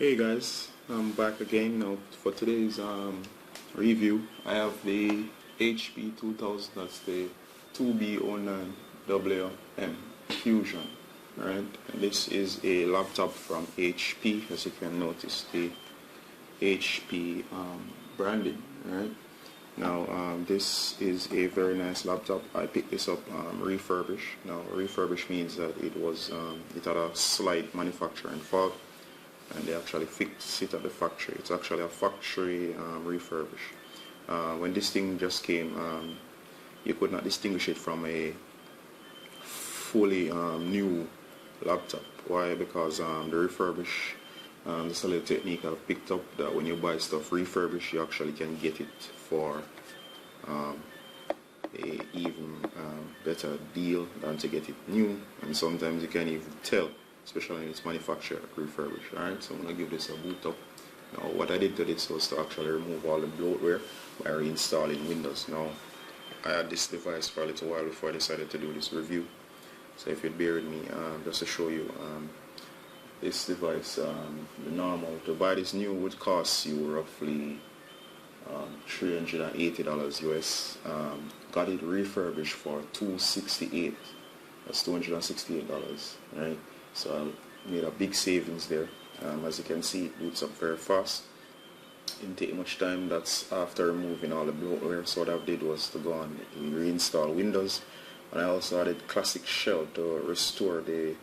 Hey guys, I'm back again. Now for today's review, I have the HP 2000, that's the 2B09WM Fusion, right? And this is a laptop from HP, as you can notice the HP branding, right? Now this is a very nice laptop. I picked this up refurbished. Now refurbished means that it had a slight manufacturing fault, and they actually fixed it at the factory. It's actually a factory refurbished. When this thing just came, you could not distinguish it from a fully new laptop. Why? Because the refurbished, this little technique I've picked up, that when you buy stuff refurbished, you actually can get it for a even better deal than to get it new, and sometimes you can't even tell, especially when it's manufactured refurbished. Alright, so I'm going to give this a boot up. Now what I did to this was to actually remove all the bloatware by reinstalling Windows. Now I had this device for a little while before I decided to do this review, so if you'd bear with me, just to show you this device, the normal, to buy this new would cost you roughly $380 US. Got it refurbished for $268. That's $268, right? So I made a big savings there. As you can see, it boots up very fast. Didn't take much time. That's after removing all the bloatware. So what I did was to go on and reinstall Windows, and I also added classic shell to restore the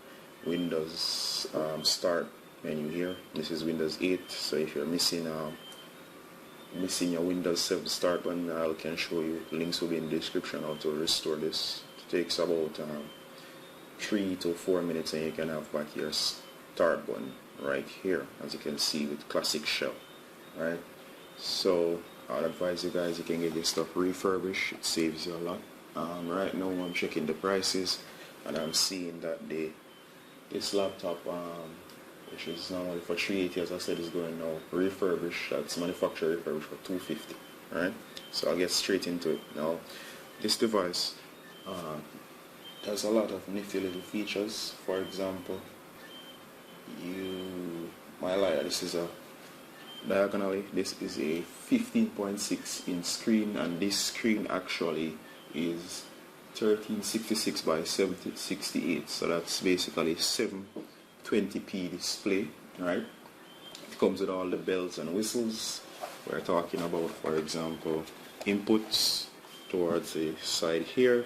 Windows start menu here. This is Windows 8, so if you're missing your Windows 7 start one, I can show you. Links will be in the description how to restore this. It takes about 3 to 4 minutes, and you can have back your start button right here, as you can see, with classic shell. Right, so I'd advise you guys, you can get this stuff refurbished. It saves you a lot. Right now I'm checking the prices, and I'm seeing that this laptop, which is normally for $380, as I said, is going now refurbished. That's manufacturer refurbished for $250. Right, so I'll get straight into it. Now this device has a lot of nifty little features. For example, this is a diagonally, this is a 15.6 inch screen, and this screen actually is 1366 by 768, so that's basically 720p display, right? It comes with all the bells and whistles. We're talking about, for example, inputs towards the side here.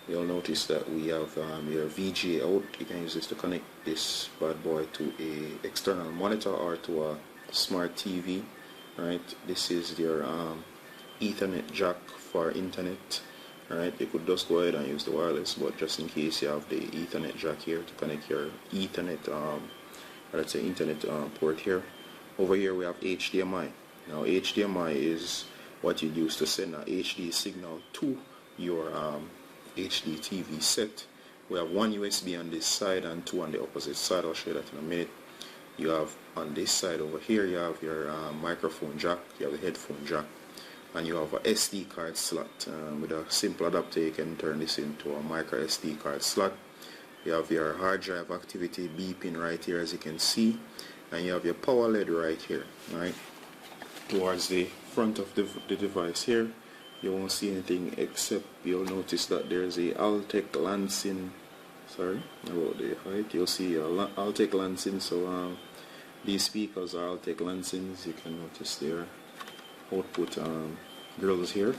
You'll notice that we have your VGA out. You can use this to connect this bad boy to a external monitor or to a smart TV, right? This is your Ethernet jack for internet, right? You could just go ahead and use the wireless, but just in case, you have the Ethernet jack here to connect your Ethernet, let's say internet port here. Over here we have HDMI. Now HDMI is what you use to send a HD signal to your HD TV set. We have one USB on this side and two on the opposite side. I'll show you that in a minute. You have on this side over here, you have your microphone jack, you have the headphone jack, and you have a SD card slot. With a simple adapter, you can turn this into a micro SD card slot. You have your hard drive activity beeping right here, as you can see, and you have your power LED right here. Right towards the front of the device here, you won't see anything, except you'll notice that there's a Altec Lansing. Sorry about the height. You'll see Altec Lansing. So these speakers are Altec Lansings. You can notice their output grills here.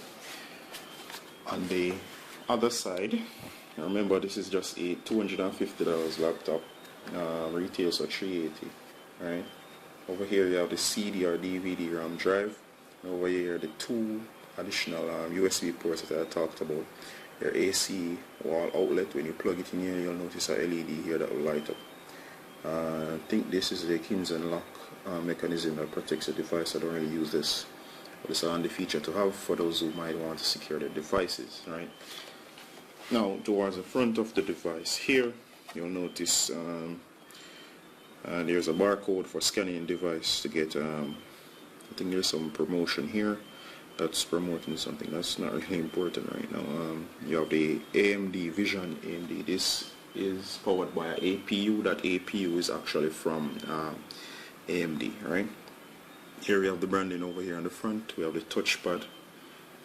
On the other side, remember this is just a $250 laptop, retails for $380. Right. Over here you have the CD or DVD RAM drive. Over here the two additional USB ports that I talked about. Your AC wall outlet, when you plug it in here, you'll notice a LED here that will light up. I think this is the keys and lock mechanism that protects the device. I don't really use this, but it's a handy feature to have for those who might want to secure their devices. Right now, towards the front of the device here, you'll notice there's a barcode for scanning device to get. I think there's some promotion here that's promoting something that's not really important right now. You have the AMD Vision AMD. This is powered by an APU. That APU is actually from AMD, right? Here we have the branding over here on the front. We have the touchpad.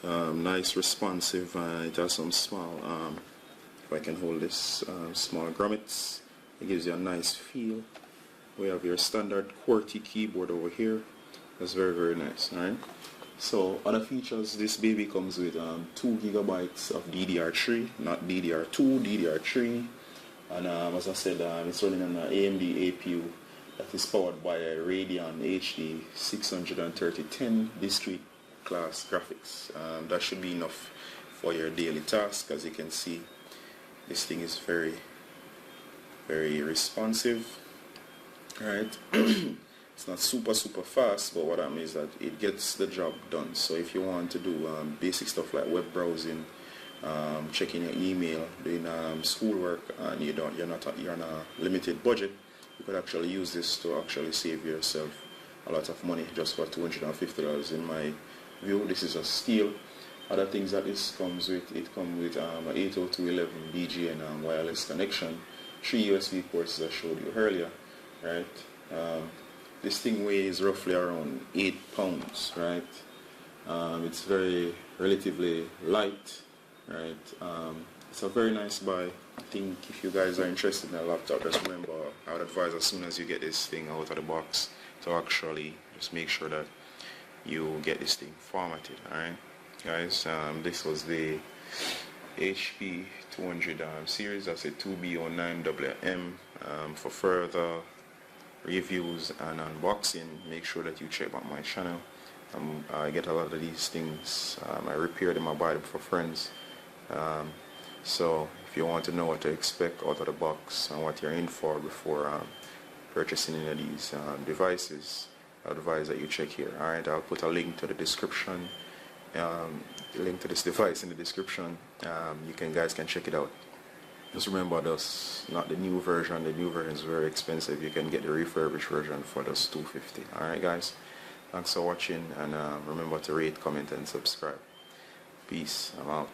Nice, responsive. It has some small, if I can hold this, small grommets. It gives you a nice feel. We have your standard QWERTY keyboard over here. That's very, very nice, alright? So other features, this baby comes with 2 gigabytes of DDR3, not DDR2, DDR3. And as I said, it's running on an AMD APU that is powered by a Radeon HD 63010 discrete class graphics. That should be enough for your daily task. As you can see, this thing is very, very responsive. Alright. It's not super fast, but what I mean is that it gets the job done. So if you want to do basic stuff like web browsing, checking your email, doing schoolwork, and you're on a limited budget, you could actually use this to actually save yourself a lot of money just for $250. In my view, this is a steal. Other things that this comes with, it comes with an 802.11 BGN wireless connection, 3 USB ports as I showed you earlier, right? This thing weighs roughly around 8 pounds, right? It's very relatively light, right? It's a very nice buy. I think if you guys are interested in a laptop, just remember, I would advise as soon as you get this thing out of the box to actually just make sure that you get this thing formatted, alright? Guys, this was the HP 200 series. That's a 2B09WM. For further reviews and unboxing, make sure that you check out my channel. I get a lot of these things. I repair them, I buy them for friends. So if you want to know what to expect out of the box and what you're in for before purchasing any of these devices, I advise that you check here. Alright, I'll put a link to the description, the link to this device in the description. You guys can check it out. Just remember, that's not the new version. The new version is very expensive. You can get the refurbished version for just $250. Alright guys, thanks for watching, and remember to rate, comment and subscribe. Peace, I'm out.